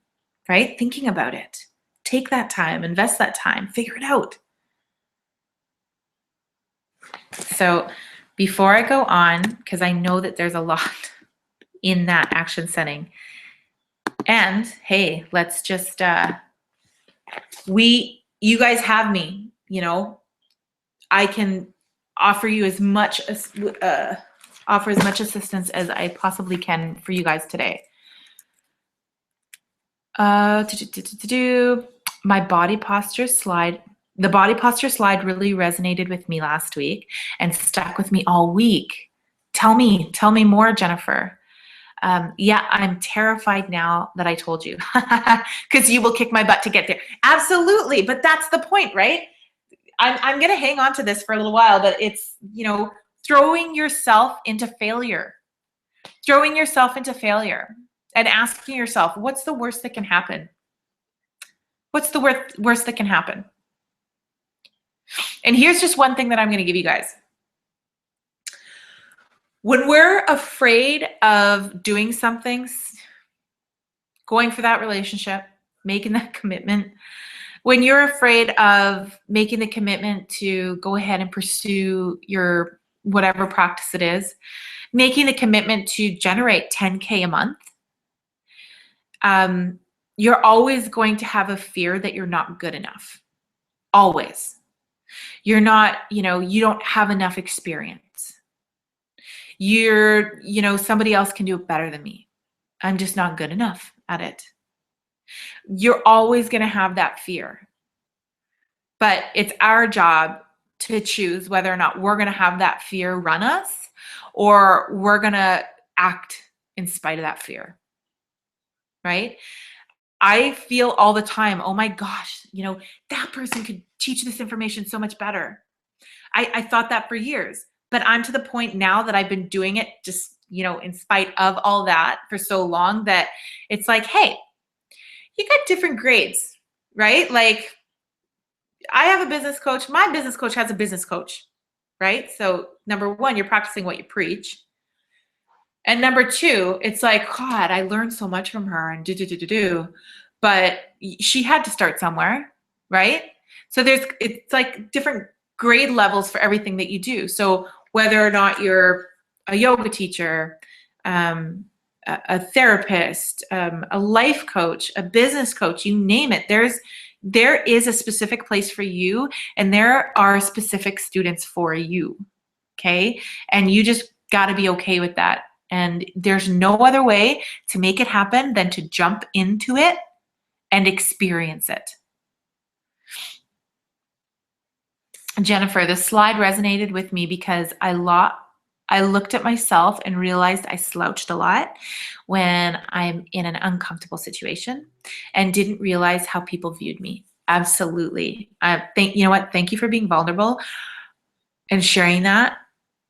right? Thinking about it. Take that time, invest that time, figure it out. So before I go on, because I know that there's a lot in that action setting, and hey, let's just, you guys have me, you know, I can offer you as much assistance as I possibly can for you guys today. My body posture slide. The body posture slide really resonated with me last week and stuck with me all week. Tell me more, Jennifer. Yeah, I'm terrified now that I told you, because you will kick my butt to get there. Absolutely, but that's the point, right? I'm going to hang on to this for a little while, but it's, you know, throwing yourself into failure and asking yourself, what's the worst that can happen? What's the worst that can happen? And here's just one thing that I'm going to give you guys. When we're afraid of doing something, going for that relationship, making that commitment, when you're afraid of making the commitment to go ahead and pursue your whatever practice it is, making the commitment to generate 10K a month, you're always going to have a fear that you're not good enough. Always. You're not, you know, you don't have enough experience. You know, somebody else can do it better than me. I'm just not good enough at it. You're always going to have that fear. But it's our job to choose whether or not we're going to have that fear run us or we're going to act in spite of that fear. Right? I feel all the time, oh my gosh, you know, that person could teach this information so much better. I thought that for years, but I'm to the point now that I've been doing it just, you know, in spite of all that for so long that it's like, hey, you got different grades, right? Like, I have a business coach. My business coach has a business coach, right? So number one, you're practicing what you preach. And number two, it's like, God, I learned so much from her and but she had to start somewhere, right? So it's like different grade levels for everything that you do. So whether or not you're a yoga teacher, a therapist, a life coach, a business coach, you name it, there is a specific place for you and there are specific students for you, okay? And you just got to be okay with that. And there's no other way to make it happen than to jump into it and experience it. Jennifer, this slide resonated with me because I looked at myself and realized I slouched a lot when I'm in an uncomfortable situation and didn't realize how people viewed me. Absolutely. You know what? Thank you for being vulnerable and sharing that,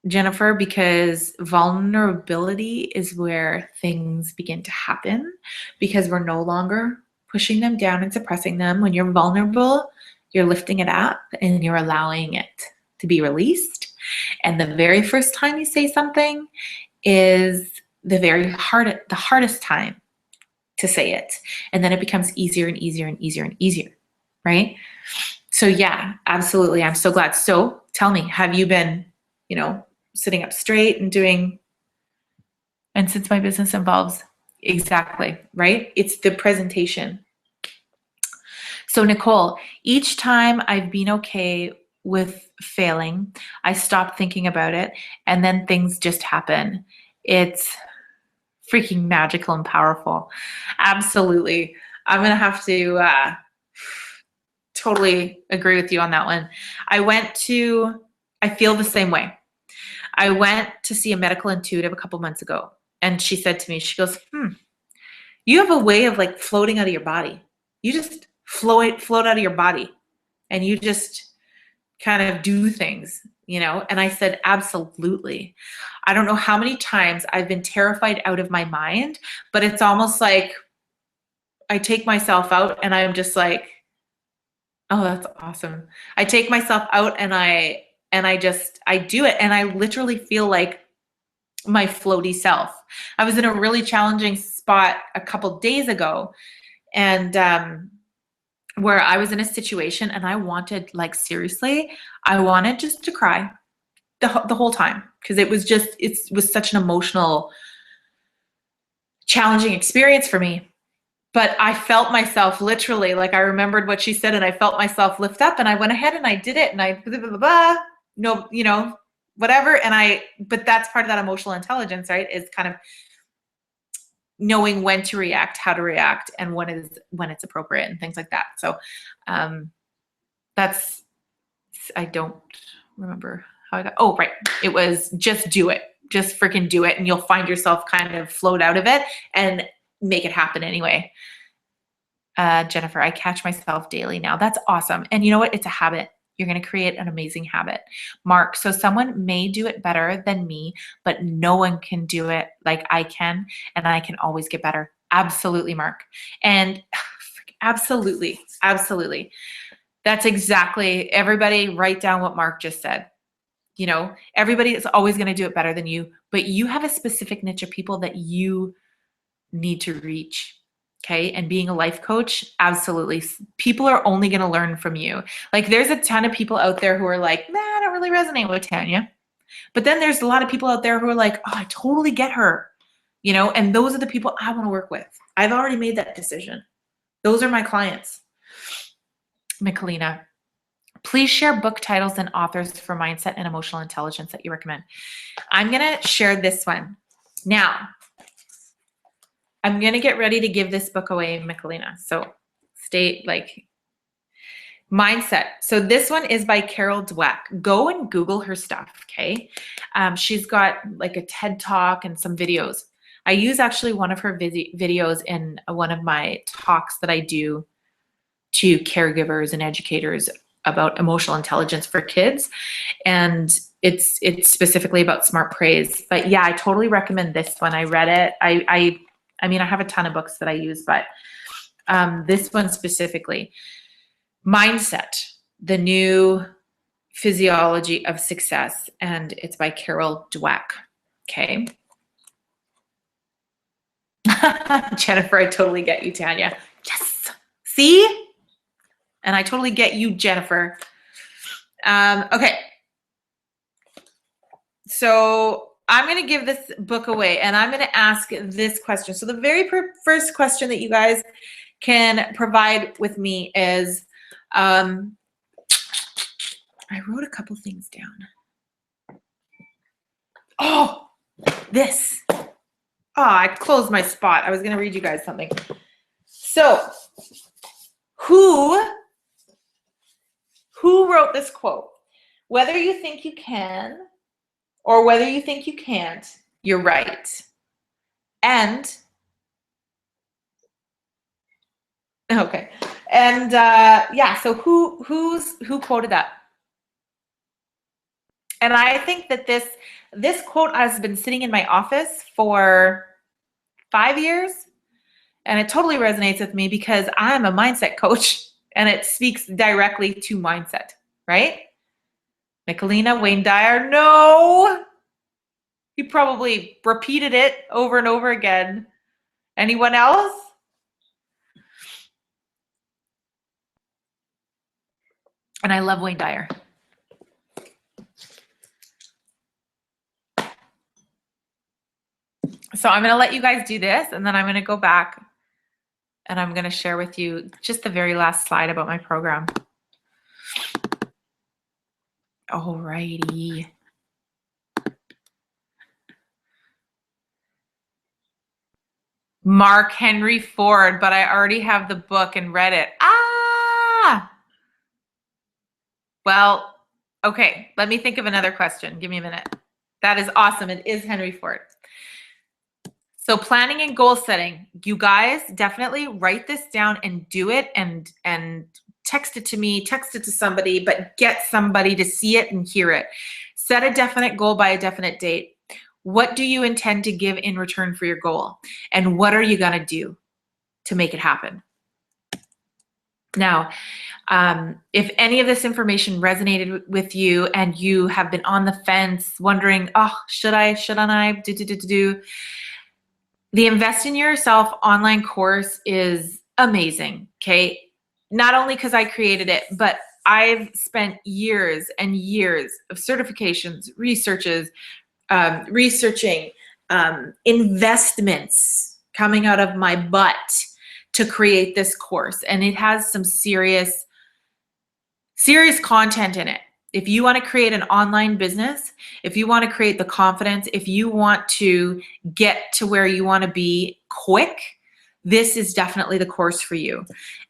Jennifer, because vulnerability is where things begin to happen because we're no longer pushing them down and suppressing them. When you're vulnerable, you're lifting it up and you're allowing it to be released. And the very first time you say something is the hardest time to say it. And then it becomes easier and easier and easier and easier, right? So yeah, absolutely. I'm so glad. So tell me, have you been, you know, sitting up straight and doing, and since my business involves, exactly, right? It's the presentation. So Nicole, each time I've been okay with failing. I stop thinking about it, and then things just happen. It's freaking magical and powerful. Absolutely. I'm going to have to totally agree with you on that one. I feel the same way. I went to see a medical intuitive a couple months ago, and she said to me, she goes, you have a way of like floating out of your body. You just float out of your body, and you just kind of do things, you know? And I said, absolutely. I don't know how many times I've been terrified out of my mind, but it's almost like I take myself out and I'm just like, oh, that's awesome. I take myself out and I do it. And I literally feel like my floaty self. I was in a really challenging spot a couple days ago, and where I was in a situation and I wanted, like, seriously, I wanted just to cry the whole time, because it was such an emotional, challenging experience for me. But I felt myself literally, like, I remembered what she said and I felt myself lift up, and I went ahead and I did it, and I blah, blah, blah, blah, no, you know, whatever. But that's part of that emotional intelligence, right? Is kind of knowing when to react, how to react, and when it's appropriate and things like that. So I don't remember how I got, oh, right. It was just do it. Just freaking do it. And you'll find yourself kind of float out of it and make it happen anyway. Jennifer, I catch myself daily now. That's awesome. And you know what? It's a habit. You're going to create an amazing habit. Mark, so someone may do it better than me, but no one can do it like I can, and I can always get better. Absolutely, Mark. And absolutely. That's exactly, everybody write down what Mark just said. You know, everybody is always going to do it better than you, but you have a specific niche of people that you need to reach. Okay. And being a life coach, absolutely. People are only going to learn from you. Like, there's a ton of people out there who are like, nah, I don't really resonate with Tanya. But then there's a lot of people out there who are like, oh, I totally get her. You know, and those are the people I want to work with. I've already made that decision. Those are my clients. Michelina, please share book titles and authors for mindset and emotional intelligence that you recommend. I'm going to share this one. Now, I'm going to get ready to give this book away, Michelina. So stay, like, mindset. So this one is by Carol Dweck. Go and Google her stuff, okay? She's got like a TED Talk and some videos. I use actually one of her videos in one of my talks that I do to caregivers and educators about emotional intelligence for kids. And it's specifically about smart praise. But yeah, I totally recommend this one. I read it. I mean, I have a ton of books that I use, but this one specifically, Mindset, the New Physiology of Success, and it's by Carol Dweck. Okay. Jennifer, I totally get you, Tanya. Yes. See? And I totally get you, Jennifer. Okay. So I'm going to give this book away, and I'm going to ask this question. So the very first question that you guys can provide with me is, I wrote a couple things down. Oh, this. Oh, I closed my spot. I was going to read you guys something. So who wrote this quote? Whether you think you can or whether you think you can't, you're right. And okay. And yeah, so who quoted that? And I think that this quote has been sitting in my office for 5 years, and it totally resonates with me because I'm a mindset coach, and it speaks directly to mindset, right? Michelina, Wayne Dyer, no. He probably repeated it over and over again. Anyone else? And I love Wayne Dyer. So I'm going to let you guys do this, and then I'm going to go back and I'm going to share with you just the very last slide about my program. Alrighty. Mark Henry Ford, but I already have the book and read it. Ah! Well, okay, let me think of another question. Give me a minute. That is awesome. It is Henry Ford. So planning and goal setting, you guys definitely write this down and do it and text it to me, text it to somebody, but get somebody to see it and hear it. Set a definite goal by a definite date. What do you intend to give in return for your goal? And what are you going to do to make it happen? Now, if any of this information resonated with you and you have been on the fence wondering, oh, should I, shouldn't I, the Invest in Yourself online course is amazing, okay? Not only because I created it, but I've spent years and years of certifications, researching, investments coming out of my butt to create this course. And it has some serious content in it. If you want to create an online business, if you want to create the confidence, if you want to get to where you want to be quick, this is definitely the course for you.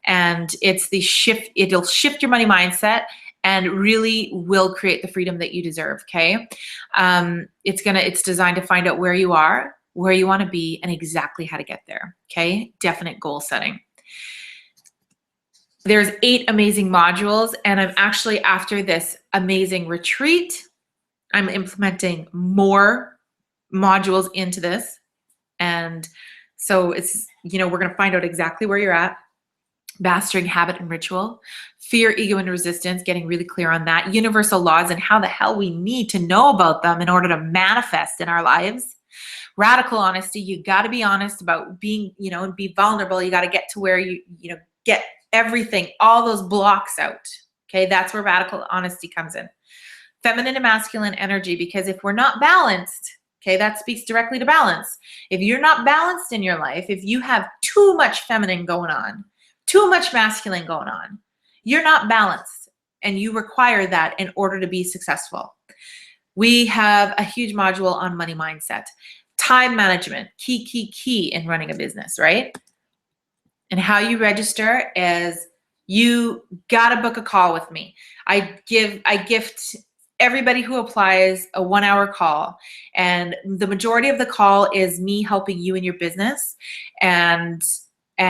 And it's the shift, it'll shift your money mindset and really will create the freedom that you deserve, okay? It's designed to find out where you are, where you want to be, and exactly how to get there, okay? Definite goal setting. There's 8 amazing modules, and I'm actually, after this amazing retreat, I'm implementing more modules into this. And so it's, we're going to find out exactly where you're at. Mastering habit and ritual, fear, ego, and resistance, getting really clear on that. Universal laws and how the hell we need to know about them in order to manifest in our lives. Radical honesty, you got to be honest about being, and be vulnerable. You got to get to where you get everything, all those blocks out. Okay, that's where radical honesty comes in. Feminine and masculine energy, because if we're not balanced, okay, that speaks directly to balance. If you're not balanced in your life, if you have too much feminine going on, too much masculine going on, you're not balanced, and you require that in order to be successful. We have a huge module on money mindset, time management, key in running a business, right? And how you register is you got to book a call with me. I gift everybody who applies a 1-hour call, and the majority of the call is me helping you in your business and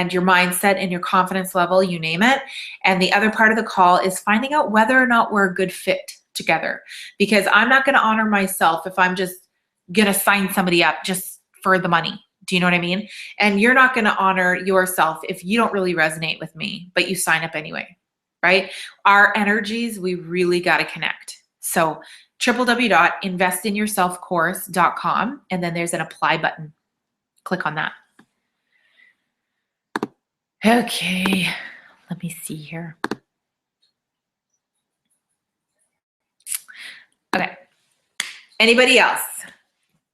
your mindset and your confidence level, you name it. And the other part of the call is finding out whether or not we're a good fit together, because I'm not going to honor myself if I'm just going to sign somebody up just for the money. Do you know what I mean? And you're not going to honor yourself if you don't really resonate with me, but you sign up anyway, right? Our energies, we really got to connect. So www.investinyourselfcourse.com, and then there's an apply button. Click on that. Okay, let me see here. Okay, anybody else?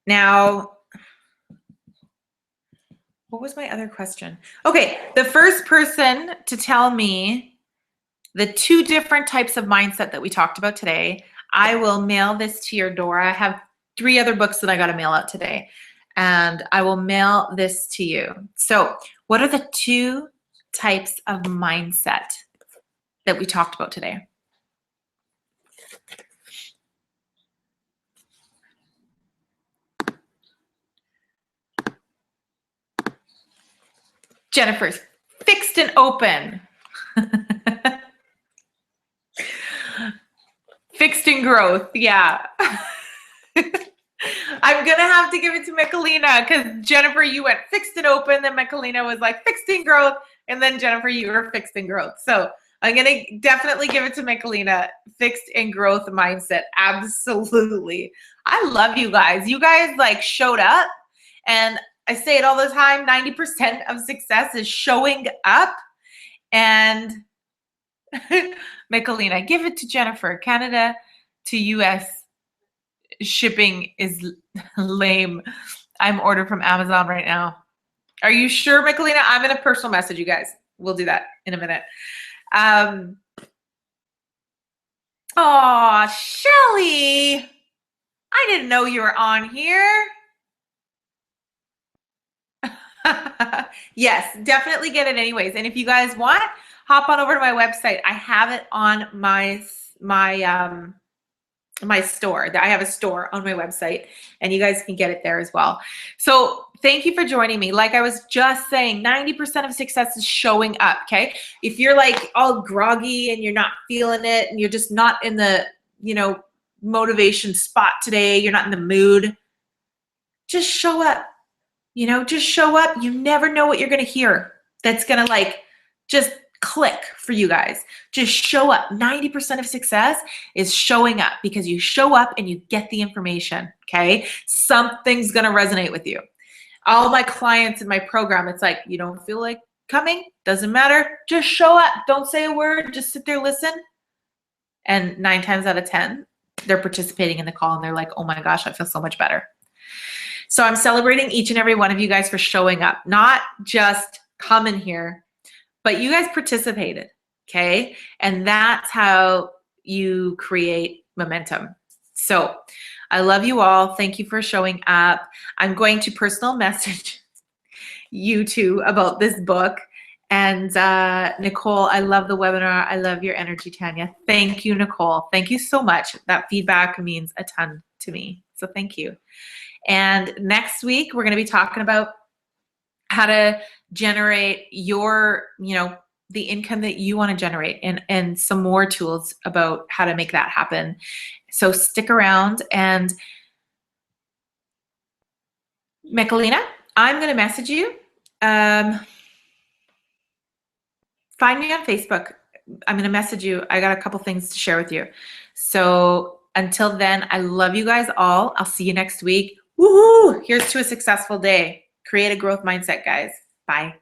Now, what was my other question? Okay, the first person to tell me the 2 different types of mindset that we talked about today, I will mail this to your door. I have 3 other books that I got to mail out today, and I will mail this to you. So what are the 2 types of mindset that we talked about today? Jennifer's fixed and open. Fixed and growth, yeah. I'm gonna have to give it to Michelina, because Jennifer, you went fixed and open, then Michelina was like fixed and growth, and then Jennifer, you were fixed and growth. So I'm gonna definitely give it to Michelina. Fixed and growth mindset, absolutely. I love you guys. You guys like showed up, and I say it all the time, 90% of success is showing up. And Michelina, give it to Jennifer. Canada to US shipping is lame. I'm ordering from Amazon right now. Are you sure, Michelina? I'm going to personal message you guys. We'll do that in a minute. Oh, Shelly, I didn't know you were on here. Yes, definitely get it anyways. And if you guys want, hop on over to my website. I have it on my store. I have a store on my website, and you guys can get it there as well. So thank you for joining me. Like I was just saying, 90% of success is showing up, okay? If you're like all groggy and you're not feeling it and you're just not in the, motivation spot today, you're not in the mood, just show up. Just show up. You never know what you're going to hear that's going to like just click for you guys. Just show up. 90% of success is showing up, because you show up and you get the information, okay? Something's going to resonate with you. All my clients in my program, it's like, you don't feel like coming? Doesn't matter. Just show up. Don't say a word. Just sit there, listen. And 9 times out of 10, they're participating in the call and they're like, oh my gosh, I feel so much better. So I'm celebrating each and every one of you guys for showing up, not just coming here, but you guys participated, okay? And that's how you create momentum. So I love you all. Thank you for showing up. I'm going to personal message you two about this book. And Nicole, I love the webinar. I love your energy, Tanya. Thank you, Nicole. Thank you so much. That feedback means a ton to me. So thank you. And next week, we're going to be talking about how to generate your, the income that you want to generate, and some more tools about how to make that happen. So stick around. And Michelina, I'm going to message you. Find me on Facebook. I'm going to message you. I got a couple things to share with you. So until then, I love you guys all. I'll see you next week. Woohoo! Here's to a successful day. Create a growth mindset, guys. Bye.